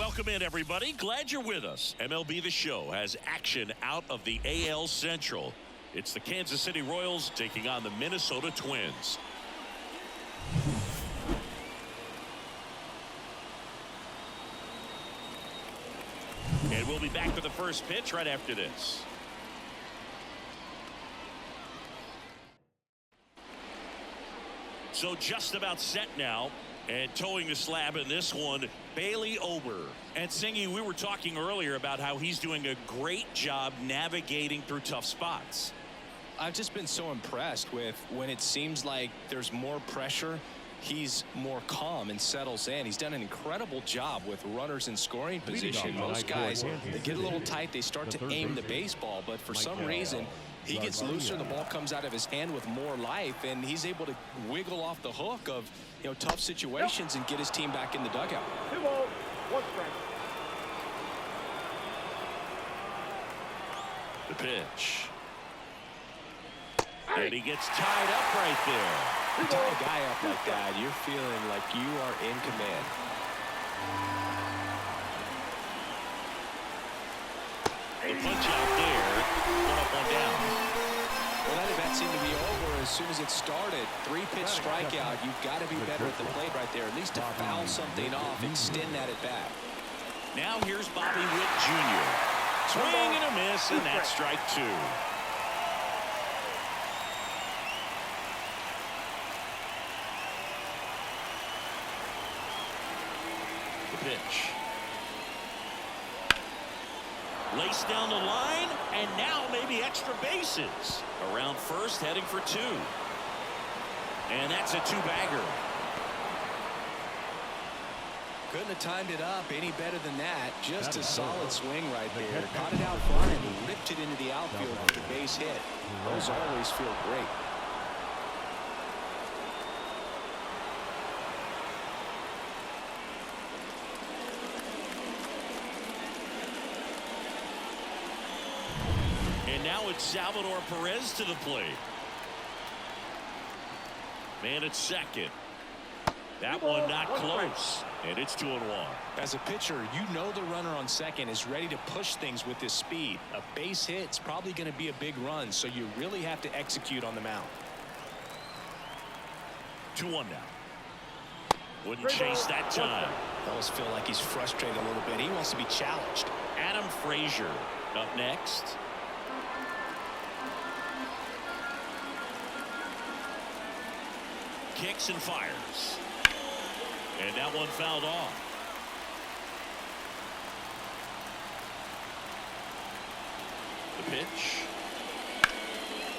Welcome in, everybody. Glad you're with us. MLB The Show has action out of the AL Central. It's the Kansas City Royals taking on the Minnesota Twins. And we'll be back to the first pitch right after this. So just about set now. And towing the slab in this one, Bailey Ober. And Singy, we were talking earlier about how he's doing a great job navigating through tough spots. I've just been so impressed with when it seems like there's more pressure, he's more calm and settles in. He's done an incredible job with runners in scoring position. Most guys, they get a little tight, they start to aim the baseball, but for some reason, he gets looser, the ball comes out of his hand with more life, and he's able to wiggle off the hook of tough situations and get his team back in the dugout. 2 balls, 1 strike. The pitch. And he gets tied up right there. You tie a guy up like that, you're feeling like you are in command. The punch out there. 1 up, 1 down. Well, that at-bat seemed to be over as soon as it started. 3-pitch strikeout. You've got to be better at the plate right there, at least to foul something off, extend that at-bat. Now here's Bobby Witt Jr. Swing and a miss, and that's strike 2. The pitch. Laced down the line, and now maybe extra bases. Around first, heading for 2. And that's a 2-bagger. Couldn't have timed it up any better than that. Just a solid swing right there. Caught it out front and ripped it into the outfield with a base hit. Those always feel great. And now it's Salvador Perez to the plate. Man at second. That one not close. And it's 2-1. As a pitcher, you know the runner on second is ready to push things with his speed. A base hit's probably going to be a big run, so you really have to execute on the mound. 2-1 now. Wouldn't chase that time. I almost feel like he's frustrated a little bit. He wants to be challenged. Adam Frazier up next. Kicks and fires. And that one fouled off. The pitch.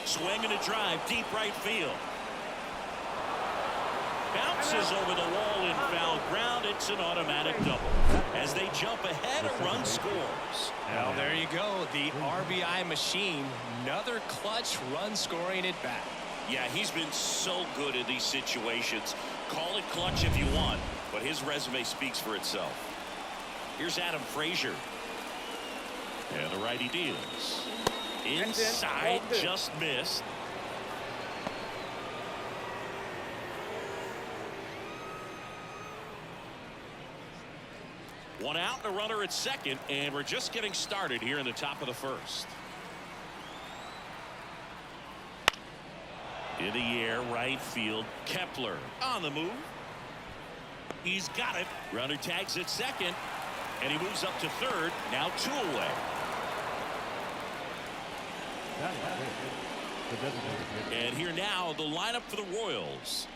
Swing and a drive, deep right field. Bounces over the wall in foul ground. It's an automatic double. As they jump ahead, a run scores. Well, there you go. The RBI machine. Another clutch run scoring at bat. Yeah, he's been so good in these situations. Call it clutch if you want, but his resume speaks for itself. Here's Adam Frazier. And the righty deals. Inside, just missed. One out and a runner at second, and we're just getting started here in the top of the first. In the air, right field. Kepler on the move. He's got it. Runner tags at second, and he moves up to third. Now 2 away. And here now, the lineup for the Royals.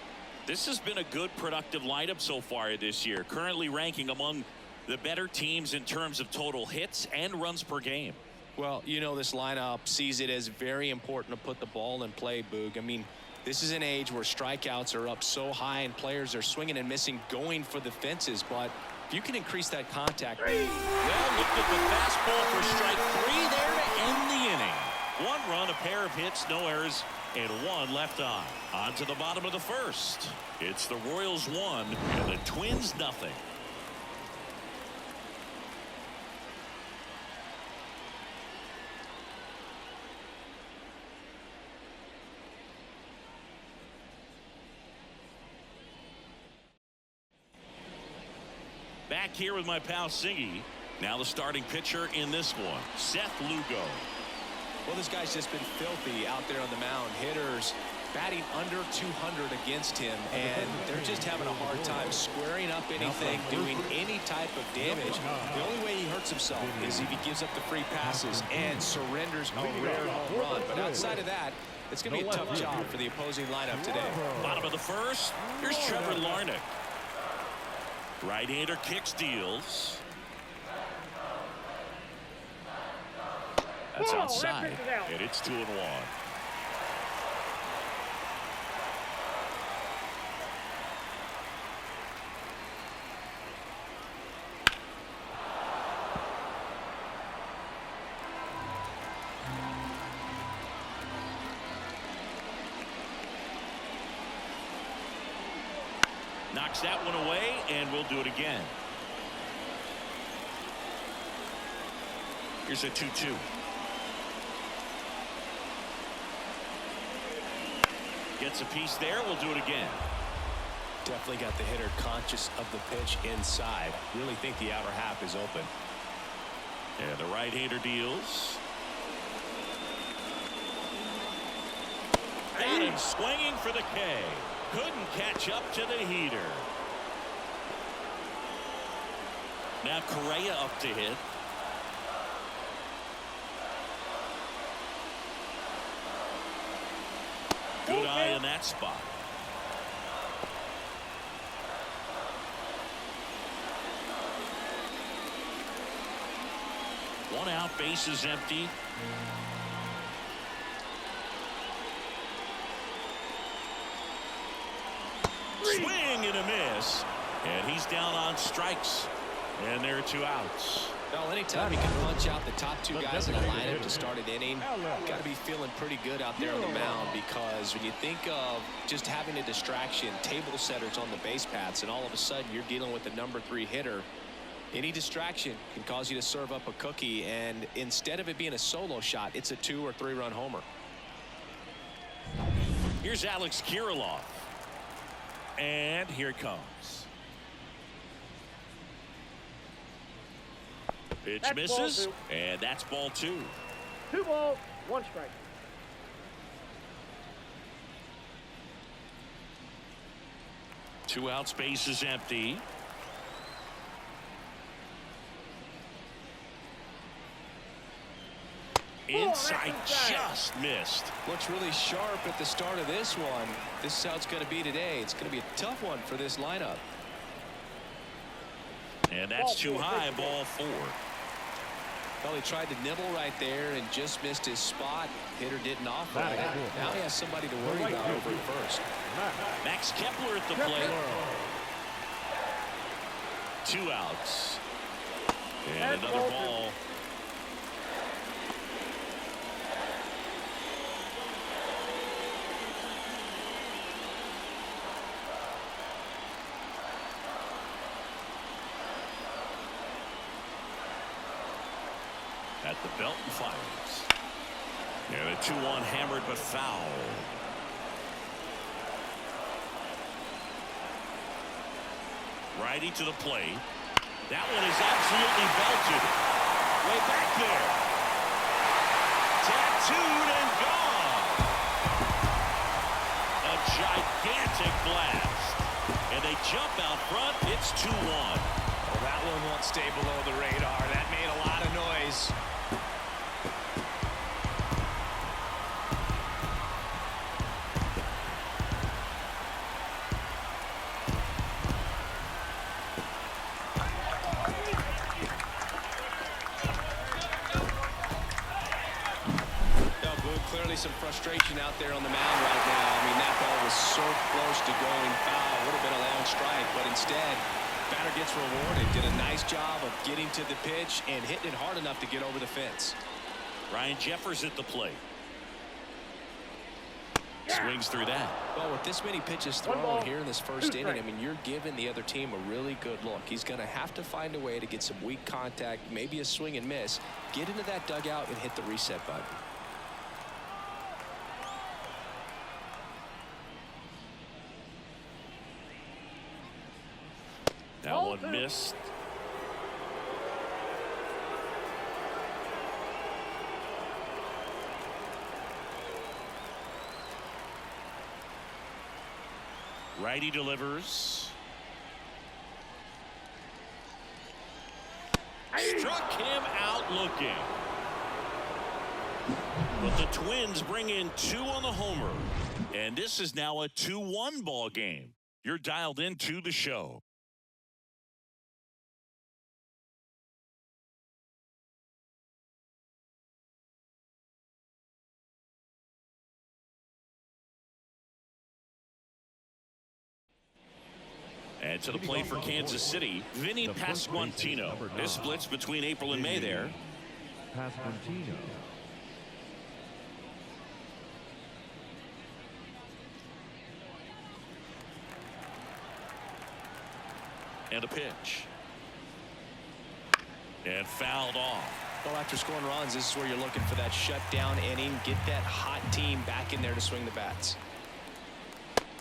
This has been a good, productive lineup so far this year. Currently ranking among the better teams in terms of total hits and runs per game. Well, this lineup sees it as very important to put the ball in play, Boog. I mean, this is an age where strikeouts are up so high and players are swinging and missing, going for the fences. But if you can increase that contact. Well, looked at the fastball for strike 3 there to end the inning. 1 run, a pair of hits, no errors, and 1 left on. On to the bottom of the first. It's the Royals 1 and the Twins nothing. Back here with my pal Singy. Now the starting pitcher in this one, Seth Lugo. Well, this guy's just been filthy out there on the mound. Hitters batting under 200 against him, and they're just having a hard time squaring up anything, doing any type of damage. The only way he hurts himself is if he gives up the free passes and surrenders a rare home run. But outside of that, it's going to be a tough job for the opposing lineup today. Bottom of the first, here's Trevor Larnach. Right-hander kicks, deals. That's outside, and it's 2-1. Knocks that one away, and we'll do it again. Here's a 2-2. Gets a piece there. We'll do it again. Definitely got the hitter conscious of the pitch inside. Really think the outer half is open. And the right-hander deals. Got him swinging for the K. Couldn't catch up to the heater. Now Correa up to hit. Good eye in that spot. One out, base is empty. Swing and a miss. And he's down on strikes. And there are 2 outs. Well, anytime you can punch out the top 2 guys in a lineup to start an inning, got to be feeling pretty good out there on the mound, because when you think of just having a distraction, table setters on the base paths, and all of a sudden you're dealing with the number 3 hitter, any distraction can cause you to serve up a cookie, and instead of it being a solo shot, it's a 2 or 3 run homer. Here's Alex Kirilloff. And here it comes. Pitch That's misses, ball 2. and that's ball 2. 2 balls, 1 strike. Two outs, base is empty. Inside, just missed. Looks really sharp at the start of this one. This is how it's going to be today. It's going to be a tough one for this lineup. And that's too high, ball 4. Well, he tried to nibble right there and just missed his spot. Hitter didn't offer it. Now he has somebody to worry about over at first. Max Kepler at the plate. 2 outs. And another ball. At the belt and fires. And a 2-1 hammered but foul. Righty to the plate. That one is absolutely belted. Way back there. Tattooed and gone. A gigantic blast. And they jump out front. It's 2-1. Well, that one won't stay below the radar. That made a lot of noise. Clearly some frustration out there on the mound right now. I mean, that ball was so close to going foul. Would have been a long strike, but instead, batter gets rewarded. Did a nice job of getting to the pitch and hitting it hard enough to get over the fence. Ryan Jeffers at the plate. Swings through that. Well, with this many pitches thrown here in this first inning, I mean, you're giving the other team a really good look. He's going to have to find a way to get some weak contact, maybe a swing and miss, get into that dugout and hit the reset button. That one missed. Righty delivers. Struck him out looking. But the Twins bring in 2 on the homer. And this is now a 2-1 ball game. You're dialed into the show. And to the plate for Kansas City, Vinny Pasquantino. This splits between April and May there. Pasquantino. And a pitch. And fouled off. Well, after scoring runs, this is where you're looking for that shutdown inning. Get that hot team back in there to swing the bats.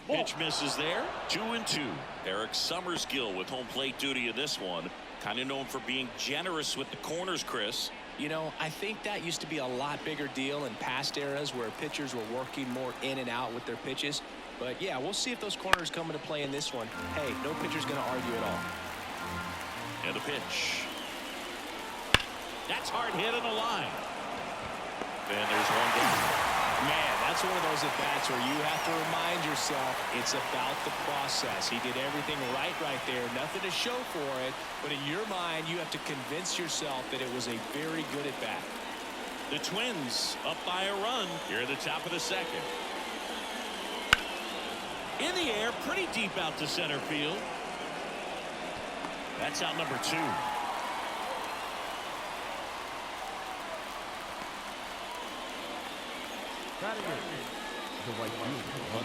Pitch misses there. 2-2. Eric Summerskill with home plate duty in this one. Kind of known for being generous with the corners, Chris. You know, I think that used to be a lot bigger deal in past eras where pitchers were working more in and out with their pitches. But yeah, we'll see if those corners come into play in this one. Hey, no pitcher's going to argue at all. And a pitch. That's hard hit on the line. And there's one down. Man, that's one of those at-bats where you have to remind yourself it's about the process. He did everything right there. Nothing to show for it. But in your mind, you have to convince yourself that it was a very good at-bat. The Twins up by a run here at the top of the second. In the air, pretty deep out to center field. That's out number 2.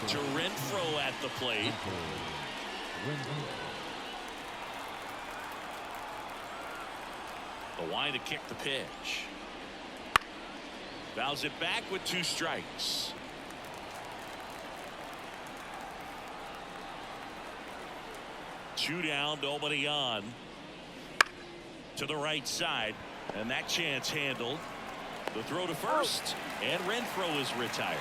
To Renfroe at the plate. The line to kick the pitch. Fouls it back with 2 strikes. Two down, nobody on. To the right side, and that chance handled. The throw to first, and Renfroe is retired.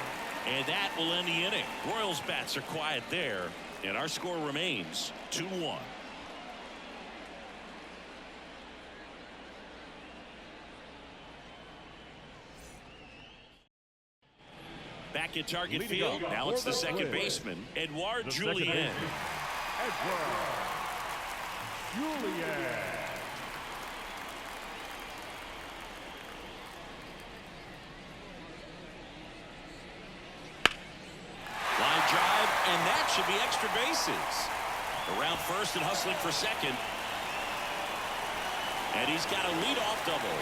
And that will end the inning. Royals bats are quiet there, and our score remains 2-1. Back at target field. Now it's the second baseman, Edouard Julien. Edouard Julien. And that should be extra bases. Around first and hustling for second. And he's got a leadoff double.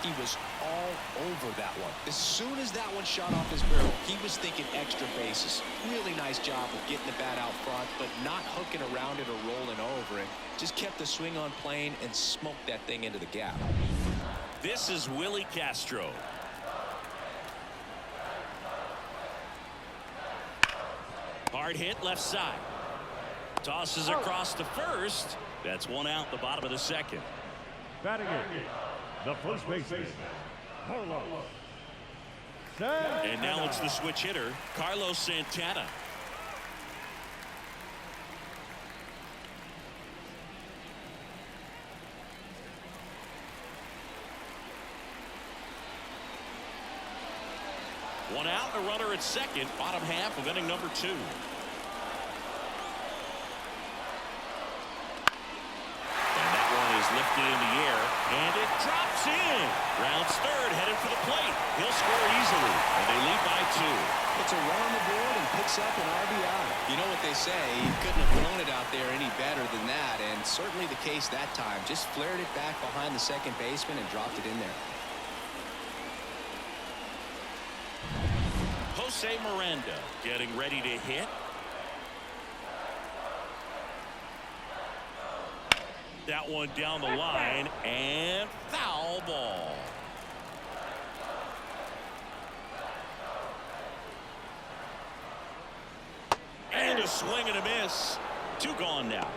He was all over that one. As soon as that one shot off his barrel, he was thinking extra bases. Really nice job of getting the bat out front, but not hooking around it or rolling over it. Just kept the swing on plane and smoked that thing into the gap. This is Willie Castro. Hard hit left side. Tosses across to first. That's one out the bottom of the second. Batting in, the first baseman, Carlos Santana. And now it's the switch hitter, Carlos Santana. One out, a runner at second, bottom half of inning number 2. Lifted in the air, and it drops in. Rounds third, headed for the plate. He'll score easily, and they lead by 2. Puts a run on the board and picks up an RBI. You know what they say, he couldn't have thrown it out there any better than that, and certainly the case that time. Just flared it back behind the second baseman and dropped it in there. Jose Miranda getting ready to hit. That one down the line, and foul ball. And a swing and a miss. 2 gone now.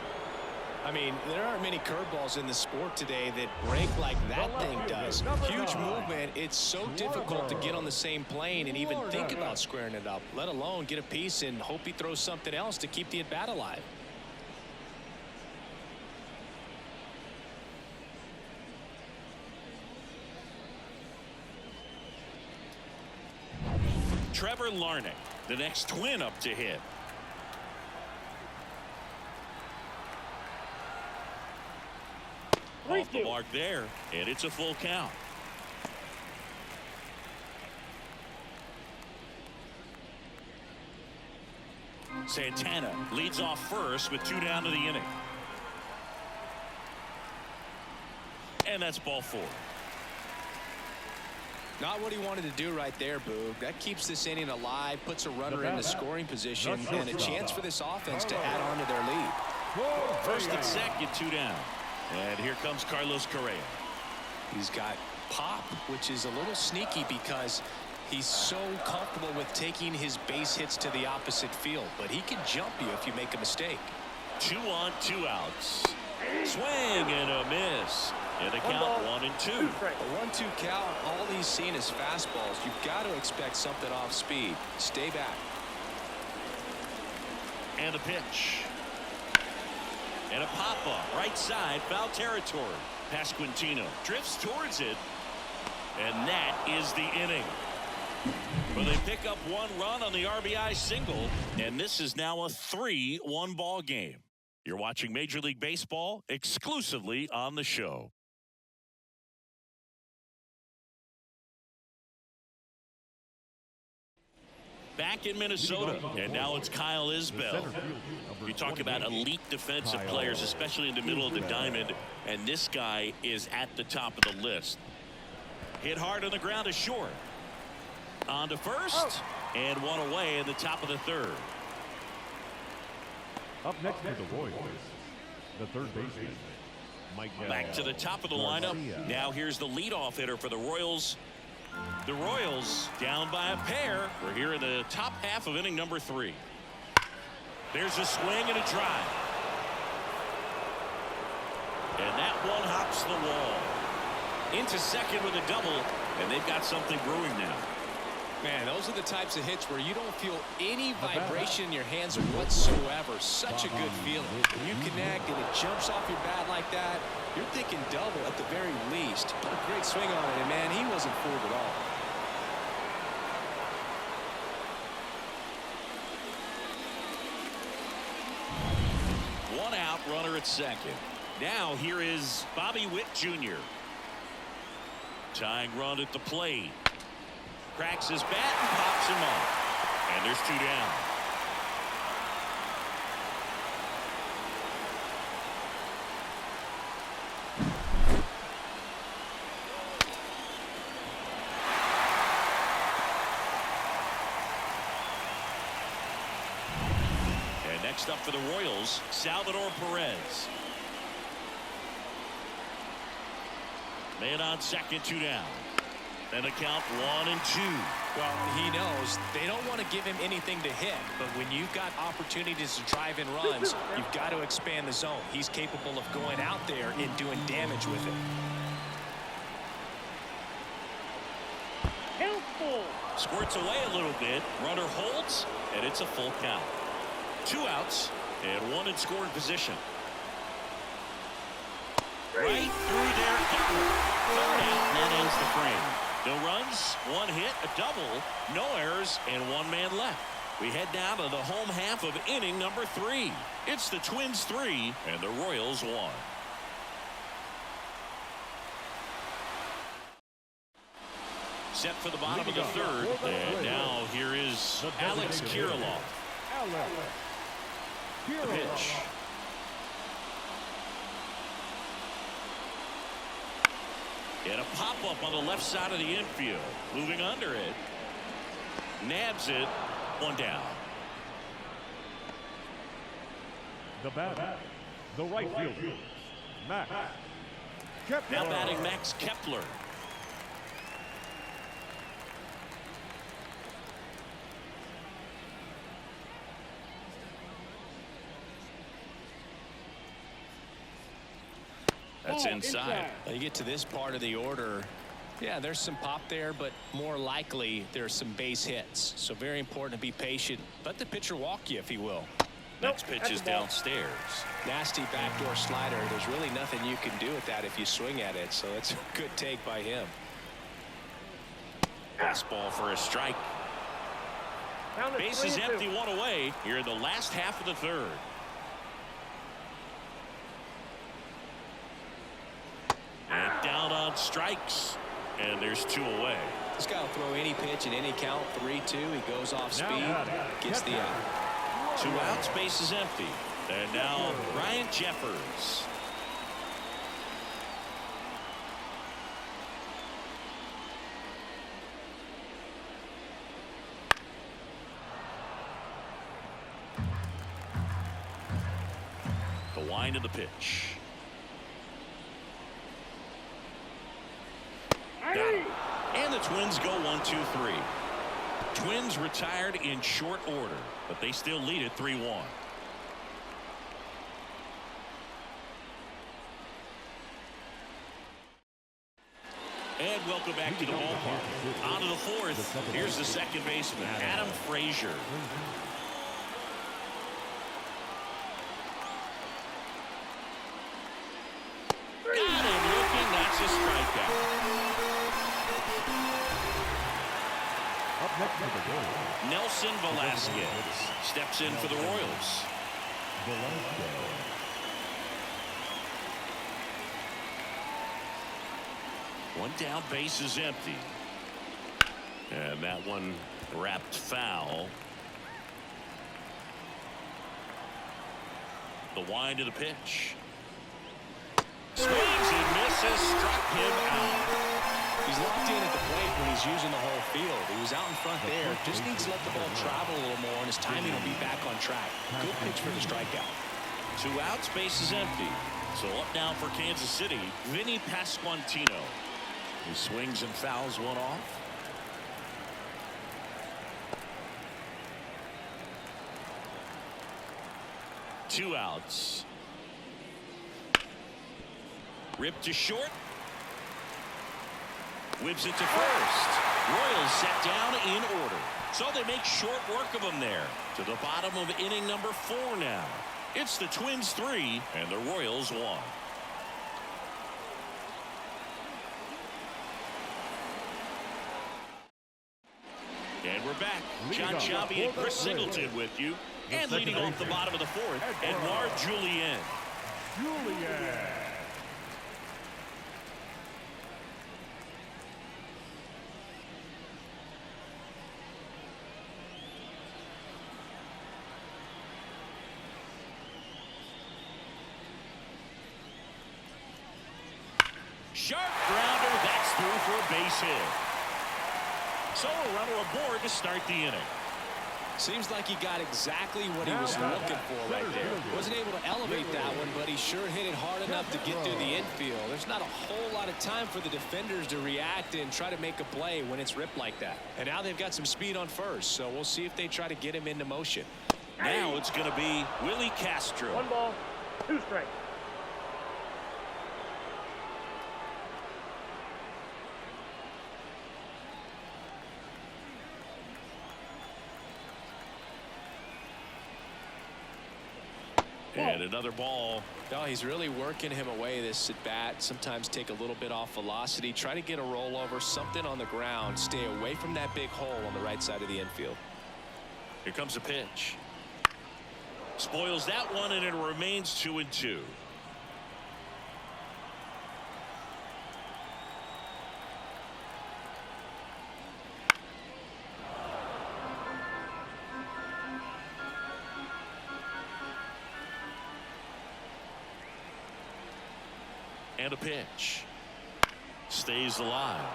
I mean, there aren't many curveballs in the sport today that break like that thing does. Huge movement. It's so difficult to get on the same plane and even think about squaring it up, let alone get a piece and hope he throws something else to keep the at-bat alive. Trevor Larnach, the next Twin up to hit. Off the mark there, and it's a full count. Santana leads off first with 2 down to the inning. And that's ball 4. Not what he wanted to do right there, Boog. That keeps this inning alive, puts a runner in the scoring position, and a chance for this offense to add on to their lead. First and second, 2 down. And here comes Carlos Correa. He's got pop, which is a little sneaky because he's so comfortable with taking his base hits to the opposite field. But he can jump you if you make a mistake. 2 on, 2 outs. Swing and a miss. And a count 1 and 2. A 1-2 count. All he's seen is fastballs. You've got to expect something off speed. Stay back. And a pitch. And a pop-up, right side, foul territory. Pasquantino drifts towards it. And that is the inning. Well, they pick up 1 run on the RBI single. And this is now a 3-1 ball game. You're watching Major League Baseball exclusively on the show. Back in Minnesota, and now it's Kyle Isbell. You talk about elite defensive players, especially in the middle of the diamond, and this guy is at the top of the list. Hit hard on the ground to short. On to first, and 1 away in the top of the 3rd. Up next for the Royals, the third baseman, Mike. Back to the top of the lineup. Now here's the leadoff hitter for the Royals. The Royals down by a pair. We're here in the top half of inning number 3. There's a swing and a drive. And that one hops the wall. Into second with a double, and they've got something brewing now. Man, those are the types of hits where you don't feel any vibration in your hands whatsoever. Such a good feeling. When you connect and it jumps off your bat like that, you're thinking double at the very least. What a great swing on it, and man, he wasn't fooled at all. One out, runner at second. Now here is Bobby Witt Jr. Tying run at the plate. Cracks his bat and pops him off. And there's 2 down. And next up for the Royals, Salvador Perez. Man on second, 2 down. And a count 1 and 2. Well, he knows they don't want to give him anything to hit, but when you've got opportunities to drive in runs, you've got to expand the zone. He's capable of going out there and doing damage with it. Helpful. Squirts away a little bit. Runner holds, and it's a full count. 2 outs and 1 in scoring position. Right through there. 3rd out, and that ends the frame. No runs, 1 hit, a double, no errors, and 1 man left. We head down to the home half of inning number 3. It's the Twins 3 and the Royals 1. Set for the bottom of the 3rd, and now here is Alex Kirilloff. The pitch. And a pop-up on the left side of the infield. Moving under it. Nabs it. 1 down. The batter, the right fielder, Max Kepler. Now batting Max Kepler. That's inside. You get to this part of the order. Yeah, there's some pop there, but more likely there's some base hits. So very important to be patient. Let the pitcher walk you if he will. Next pitch is downstairs. Nasty backdoor slider. There's really nothing you can do with that if you swing at it. So it's a good take by him. Fastball for a strike. Bases empty, one away here in the last half of the third. And down on strikes. And there's 2 away. This guy will throw any pitch in any count. 3-2. He goes off speed. Gets the out. 2 outs, base is empty. And now Ryan Jeffers. The wind of the pitch. Got it. And the Twins go 1-2-3. Twins retired in short order, but they still lead it 3-1. And welcome back to the ballpark. On to the fourth. Here's the second baseman, Adam Frazier. Got him looking. That's a strikeout. Up next for the Royals, Nelson Velasquez steps in for the Royals. One down, base is empty. And that one wrapped foul. The wind of the pitch. Swings and misses, struck him out. He's locked in at the plate when he's using the whole field. He was out in front there. Just needs to let the ball travel a little more, and his timing will be back on track. Good pitch for the strikeout. 2 outs, base is empty. So up now for Kansas City, Vinny Pasquantino. He swings and fouls one off. Two outs. Ripped to short. Whips it to first. Royals set down in order. So they make short work of them there. To the bottom of inning number 4 now. It's the Twins 3 and the Royals 1. And we're back. John Sciambi and Chris Singleton with you. And leading off the bottom of the 4th, Edouard Julien. Sharp grounder, that's through for a base hit. So a runner aboard to start the inning. Seems like he got exactly what he was looking for right there. Wasn't able to elevate that one, but he sure hit it hard enough to get through the infield. There's not a whole lot of time for the defenders to react and try to make a play when it's ripped like that. And now they've got some speed on first, so we'll see if they try to get him into motion. Now it's going to be Willie Castro. 1 ball, 2 strikes. And another ball. No, he's really working him away this at bat. Sometimes take a little bit off velocity. Try to get a rollover, something on the ground. Stay away from that big hole on the right side of the infield. Here comes a pitch. Spoils that one, and it remains 2-2. And a pitch. Stays alive.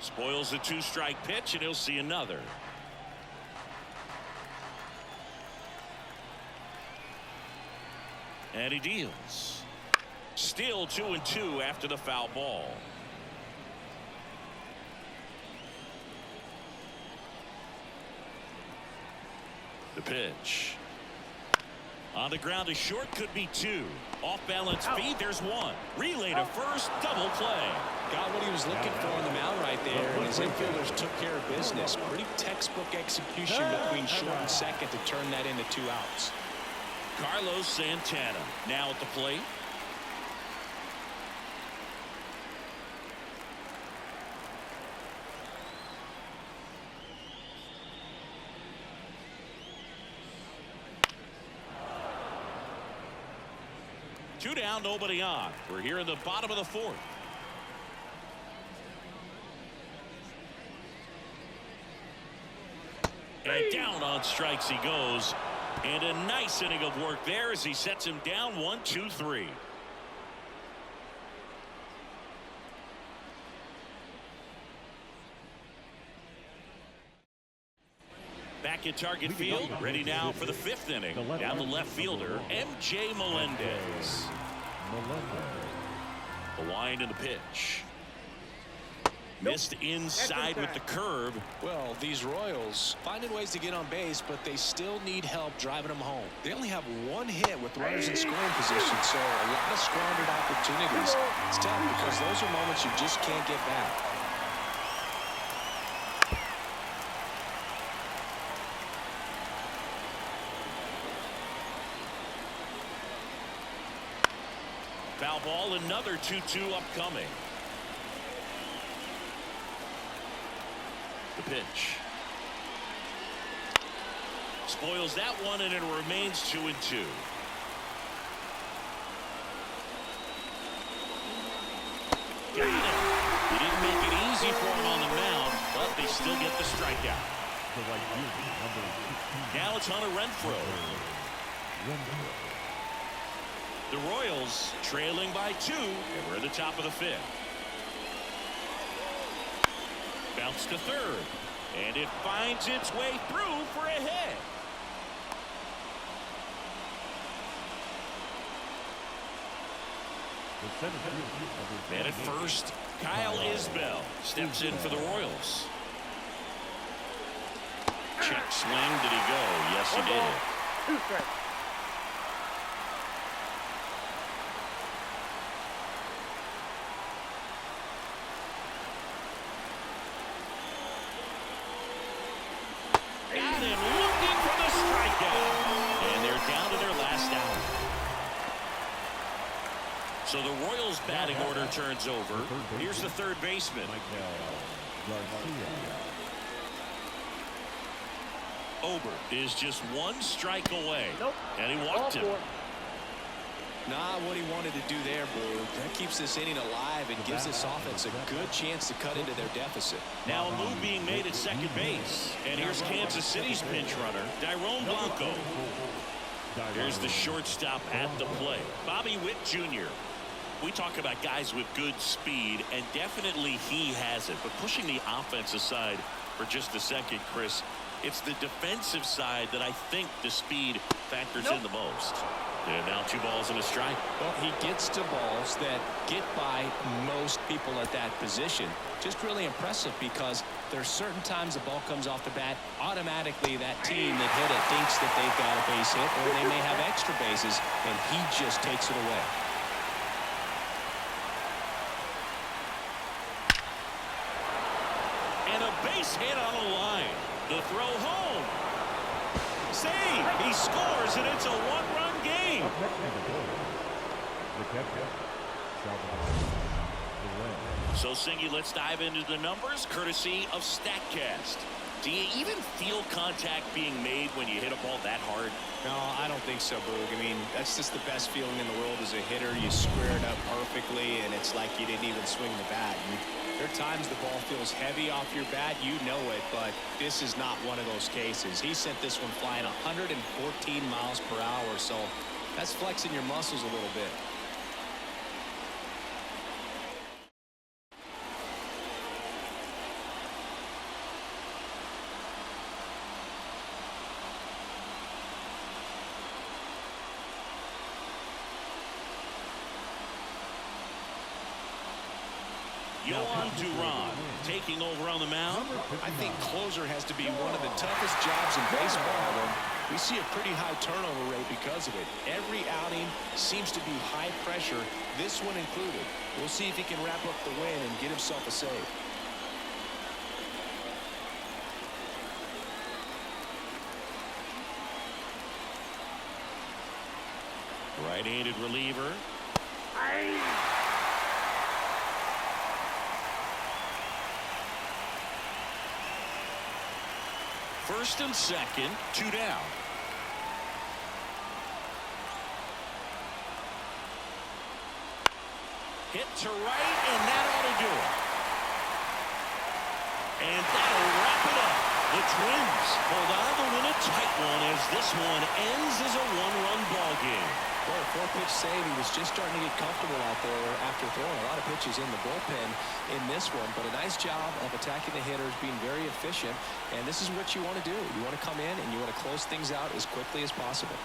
Spoils the 2-strike pitch, and he'll see another. And he deals. Still 2-2 after the foul ball. The pitch. On the ground, a short could be 2. Off balance feed, there's 1. Relay to first, double play. Got what he was looking for on the mound right there, and his infielders took care of business. Pretty textbook execution between short and second to turn that into 2 outs. Carlos Santana now at the plate. Two down, nobody on. We're here in the bottom of the 4th. And down on strikes he goes. And a nice inning of work there as he sets him down 1-2-3. Back at target field, ready now for the 5th inning. Down the left fielder, MJ Melendez. The wind and the pitch. Missed inside with the curve. Well, these Royals finding ways to get on base, but they still need help driving them home. They only have 1 hit with runners in scoring position, so a lot of squandered opportunities. It's tough because those are moments you just can't get back. Foul ball, another 2-2 upcoming. The pitch. Spoils that one, and it remains 2-2. Got it. He didn't make it easy for him on the mound, but they still get the strikeout. Now it's Hunter Renfroe. The Royals trailing by 2, and we're at the top of the 5th. Bounce to third, and it finds its way through for a hit. And at first, Kyle Isbell steps in for the Royals. Check swing. Did he go? Yes, he did. 2 strikes. Got him looking for the strikeout. And they're down to their last out. So the Royals batting order turns over. Here's the third baseman. Ober is just 1 strike away. Nope. And he walked him. Not what he wanted to do there, Blue. That keeps this inning alive and gives this offense a good chance to cut into their deficit. Now a move being made at second base. And here's Kansas City's pinch runner, Dairon Blanco. Here's the shortstop at the plate, Bobby Witt Jr. We talk about guys with good speed, and definitely he has it. But pushing the offense aside for just a second, Chris, it's the defensive side that I think the speed factors in the most. And now 2 balls and a strike. Well, he gets to balls that get by most people at that position. Just really impressive because there's certain times the ball comes off the bat, automatically that team that hit it thinks that they've got a base hit, or they may have extra bases, and he just takes it away. And a base hit on the line. The throw home. Save. He scores, and it's a 1-run game. So, Singy, let's dive into the numbers, courtesy of StatCast. Do you even feel contact being made when you hit a ball that hard? No, I don't think so, Boog. I mean, that's just the best feeling in the world as a hitter. You square it up perfectly, and it's like you didn't even swing the bat. There are times the ball feels heavy off your bat. You know it, but this is not one of those cases. He sent this one flying 114 miles per hour, so that's flexing your muscles a little bit. Yohan Duran taking over on the mound. I think closer has to be one of the toughest jobs in baseball. We see a pretty high turnover rate because of it. Every outing seems to be high pressure, this one included. We'll see if he can wrap up the win and get himself a save. Right-handed reliever. First and second, 2 down. Hit to right, and that ought to do it. And that'll wrap it up. The Twins hold on to win a tight one as this one ends as a one-run ball game. Well, a 4-pitch save. He was just starting to get comfortable out there after throwing a lot of pitches in the bullpen in this one. But a nice job of attacking the hitters, being very efficient. And this is what you want to do. You want to come in and you want to close things out as quickly as possible.